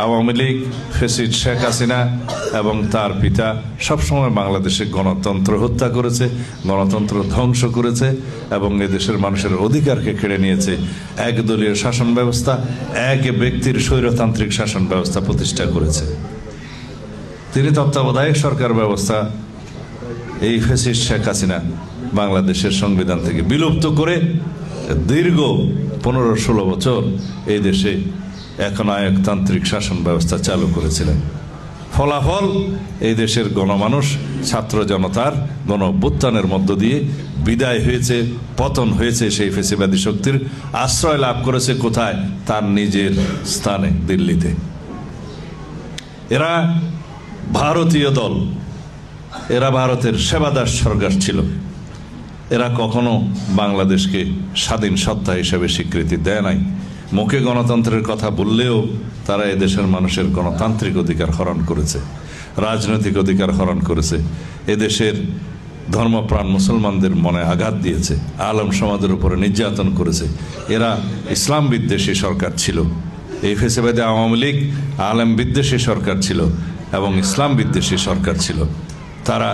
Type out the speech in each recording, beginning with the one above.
Awami League, fascist Sheikh Hasina এবং তার পিতা সবসময় বাংলাদেশে গণতন্ত্র হত্যা করেছে, গণতন্ত্র ধ্বংস করেছে এবং এদেশের মানুষের অধিকারকে কেড়ে নিয়েছে। একদলীয় শাসন ব্যবস্থা, এক ব্যক্তির স্বৈরতান্ত্রিক শাসন ব্যবস্থা প্রতিষ্ঠা করেছে। তিনি তত্ত্বাবধায়ক সরকার ব্যবস্থা, এই ফ্যাসিস্ট শেখ হাসিনা বাংলাদেশের সংবিধান থেকে বিলুপ্ত করে দীর্ঘ 15-16 বছর এই দেশে একনায়কতান্ত্রিক শাসন ব্যবস্থা চালু করেছিলেন। ফলাফল, এই দেশের গণমানুষ, ছাত্র জনতার গণ অভ্যুত্থানের মধ্য দিয়ে বিদায় হয়েছে, পতন হয়েছে। সেই ফ্যাসিবাদী শক্তির আশ্রয় লাভ করেছে কোথায়? তার নিজের স্থানে, দিল্লিতে। এরা ভারতীয় দল, এরা ভারতের সেবাদাস সরকার ছিল। এরা কখনো বাংলাদেশকে স্বাধীন সত্তা হিসেবে স্বীকৃতি দেয় নাই। মুখে গণতন্ত্রের কথা বললেও তারা এদেশের মানুষের গণতান্ত্রিক অধিকার হরণ করেছে, রাজনৈতিক অধিকার হরণ করেছে, এদেশের ধর্মপ্রাণ মুসলমানদের মনে আঘাত দিয়েছে, আলেম সমাজের উপরে নির্যাতন করেছে। এরা ইসলাম বিদ্বেষী সরকার ছিল। এই ফ্যাসিবাদী আওয়ামী লীগ আলেম বিদ্বেষী সরকার ছিল এবং ইসলাম বিদ্বেষী সরকার ছিল। তারা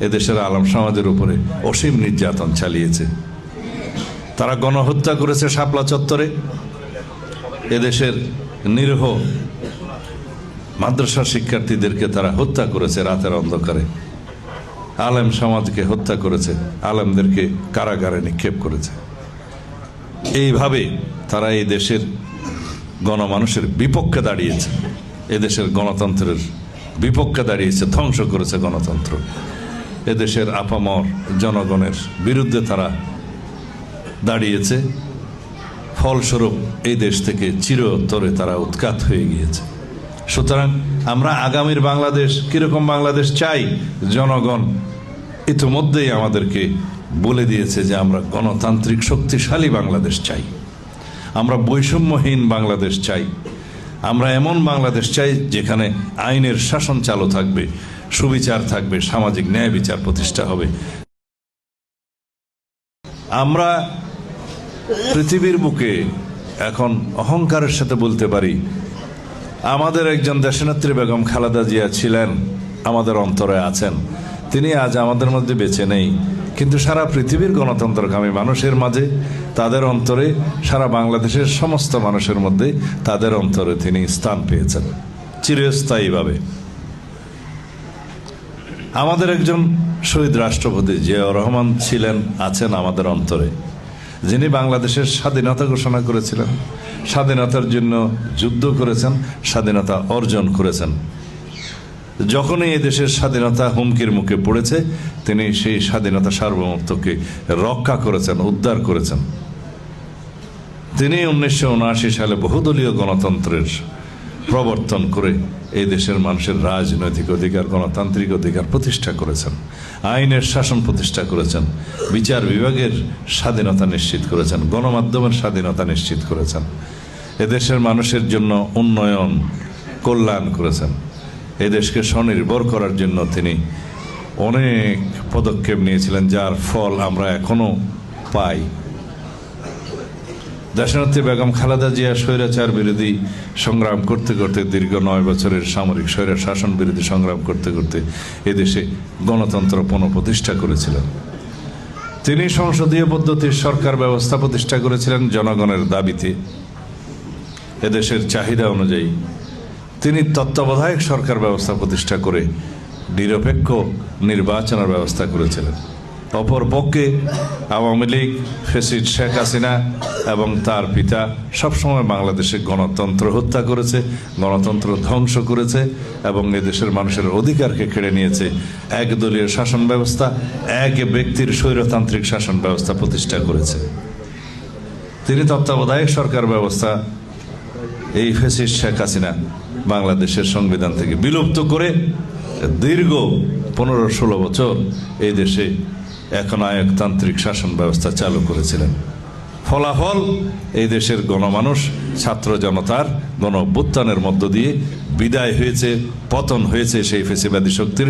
এদেশের আলেম সমাজের উপরে অসীম নির্যাতন চালিয়েছে। তারা গণহত্যা করেছে শাপলা চত্বরে। এদেশের নিরীহ মাদ্রাসা শিক্ষার্থীদেরকে তারা হত্যা করেছে রাতের অন্ধকারে। আলেম সমাজকে হত্যা করেছে, আলেমদেরকে কারাগারে নিক্ষেপ করেছে। এইভাবে তারা এই দেশের গণমানুষের বিপক্ষে দাঁড়িয়েছে, এদেশের গণতন্ত্রের বিপক্ষে দাঁড়িয়েছে, ধ্বংস করেছে গণতন্ত্র। এদেশের আপামর জনগণের বিরুদ্ধে তারা দাঁড়িয়েছে। ফলস্বরূপ এই দেশ থেকে চিরতরে তারা উৎখাত হয়ে গিয়েছে। সুতরাং আমরা আগামীর বাংলাদেশ কিরকম বাংলাদেশ চাই, জনগণ ইতিমধ্যেই আমাদেরকে বলে দিয়েছে যে আমরা গণতান্ত্রিক শক্তিশালী বাংলাদেশ চাই, আমরা বৈষম্যহীন বাংলাদেশ চাই, আমরা এমন বাংলাদেশ চাই যেখানে আইনের শাসন চালু থাকবে, সুবিচার থাকবে, সামাজিক ন্যায় বিচার প্রতিষ্ঠা হবে। আমরা পৃথিবীর বুকে এখন অহংকারের সাথে বলতে পারি, আমাদের একজন দেশনেত্রী বেগম খালেদা জিয়া ছিলেন, আমাদের অন্তরে আছেন। তিনি আজ আমাদের মধ্যে বেঁচে নেই, কিন্তু সারা পৃথিবীর গণতন্ত্রকামী মানুষের মাঝে, তাদের অন্তরে, সারা বাংলাদেশের সমস্ত মানুষের মধ্যে তাদের অন্তরে তিনি স্থান পেয়েছেন চিরস্থায়ীভাবে। আমাদের একজন শহীদ রাষ্ট্রপতি জিয়াউর রহমান ছিলেন, আছেন আমাদের অন্তরে, যিনি বাংলাদেশের স্বাধীনতা ঘোষণা করেছিলেন, স্বাধীনতার জন্য যুদ্ধ করেছেন, স্বাধীনতা অর্জন করেছেন। যখনই এই দেশের স্বাধীনতা হুমকির মুখে পড়েছে, তিনি সেই স্বাধীনতা সার্বভৌমত্বকে রক্ষা করেছেন, উদ্ধার করেছেন। তিনি 1979 সালে বহুদলীয় গণতন্ত্রের প্রবর্তন করে এই দেশের মানুষের রাজনৈতিক অধিকার, গণতান্ত্রিক অধিকার প্রতিষ্ঠা করেছেন, আইনের শাসন প্রতিষ্ঠা করেছেন, বিচার বিভাগের স্বাধীনতা নিশ্চিত করেছেন, গণমাধ্যমের স্বাধীনতা নিশ্চিত করেছেন, এদেশের মানুষের জন্য উন্নয়ন, কল্যাণ করেছেন। এদেশকে স্বনির্ভর করার জন্য তিনি অনেক পদক্ষেপ নিয়েছিলেন, যার ফল আমরা এখনো পাই। দেশনেত্রী বেগম খালেদা জিয়া স্বৈরাচার বিরোধী সংগ্রাম করতে করতে, দীর্ঘ 9 বছরের সামরিক স্বৈর শাসন বিরোধী সংগ্রাম করতে করতে এদেশে গণতন্ত্র পুনঃপ্রতিষ্ঠা করেছিলেন। তিনি সংসদীয় পদ্ধতির সরকার ব্যবস্থা প্রতিষ্ঠা করেছিলেন জনগণের দাবিতে, এদেশের চাহিদা অনুযায়ী। তিনি তত্ত্বাবধায়ক সরকার ব্যবস্থা প্রতিষ্ঠা করে নিরপেক্ষ নির্বাচনের ব্যবস্থা করেছিলেন। অপরপক্ষে আওয়ামী লীগ, ফ্যাসিস্ট শেখ হাসিনা এবং তার পিতা সবসময় বাংলাদেশে গণতন্ত্র হত্যা করেছে, গণতন্ত্র ধ্বংস করেছে এবং এদেশের মানুষের অধিকারকে কেড়ে নিয়েছে। একদলীয় শাসন ব্যবস্থা, এক ব্যক্তির স্বৈরতান্ত্রিক শাসন ব্যবস্থা প্রতিষ্ঠা করেছে। তিনি তত্ত্বাবধায়ক সরকার ব্যবস্থা, এই ফ্যাসিস্ট শেখ হাসিনা বাংলাদেশের সংবিধান থেকে বিলুপ্ত করে দীর্ঘ 15-16 বছর এই দেশে একনায়কতান্ত্রিক শাসন ব্যবস্থা চালু করেছিলেন। ফলাফল, এই দেশের গণমানুষ, ছাত্র জনতার গণ অভ্যুত্থানের মধ্য দিয়ে বিদায় হয়েছে, পতন হয়েছে। সেই ফ্যাসিবাদী শক্তির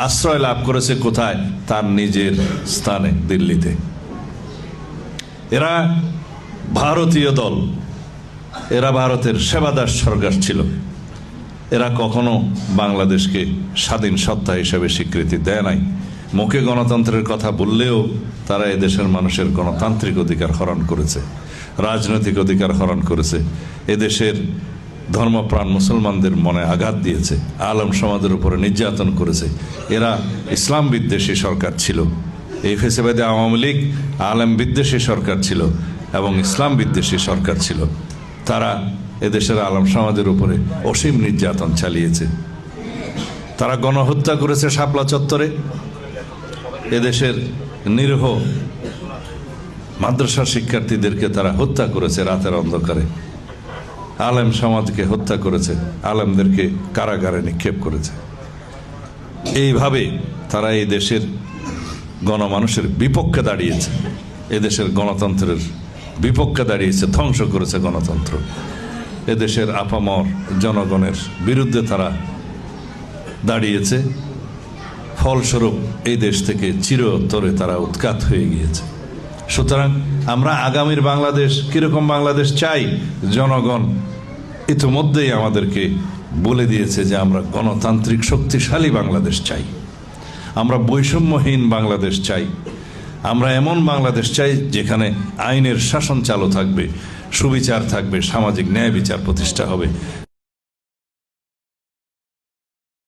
আশ্রয় লাভ করেছে কোথায়? তার নিজের স্থানে, দিল্লিতে। এরা ভারতীয় দল, এরা ভারতের সেবাদাস সরকার ছিল। এরা কখনো বাংলাদেশকে স্বাধীন সত্তা হিসেবে স্বীকৃতি দেয় নাই। মুখে গণতন্ত্রের কথা বললেও তারা এদেশের মানুষের গণতান্ত্রিক অধিকার হরণ করেছে, রাজনৈতিক অধিকার হরণ করেছে, এদেশের ধর্মপ্রাণ মুসলমানদের মনে আঘাত দিয়েছে, আলেম সমাজের উপরে নির্যাতন করেছে। এরা ইসলাম বিদ্বেষী সরকার ছিল। এই ফেসিবাদী আওয়ামী লীগ আলেম বিদ্বেষী সরকার ছিল এবং ইসলাম বিদ্বেষী সরকার ছিল। তারা এদেশের আলেম সমাজের উপরে অসীম নির্যাতন চালিয়েছে। তারা গণহত্যা করেছে শাপলা চত্বরে। এদেশের নিরীহ মাদ্রাসা শিক্ষার্থীদেরকে তারা হত্যা করেছে রাতের অন্ধকারে। আলেম সমাজকে হত্যা করেছে, আলেমদেরকে কারাগারে নিক্ষেপ করেছে। এইভাবে তারা এই দেশের গণমানুষের বিপক্ষে দাঁড়িয়েছে, এদেশের গণতন্ত্রের বিপক্ষে দাঁড়িয়েছে, ধ্বংস করেছে গণতন্ত্র। এদেশের আপামর জনগণের বিরুদ্ধে তারা দাঁড়িয়েছে। ফলস্বরূপ এই দেশ থেকে চিরতরে তারা উৎখাত হয়ে গিয়েছে। সুতরাং আমরা আগামীর বাংলাদেশ কিরকম বাংলাদেশ চাই, জনগণ ইতিমধ্যেই আমাদেরকে বলে দিয়েছে যে আমরা গণতান্ত্রিক শক্তিশালী বাংলাদেশ চাই, আমরা বৈষম্যহীন বাংলাদেশ চাই, আমরা এমন বাংলাদেশ চাই যেখানে আইনের শাসন চালু থাকবে, সুবিচার থাকবে, সামাজিক ন্যায় বিচার প্রতিষ্ঠা হবে।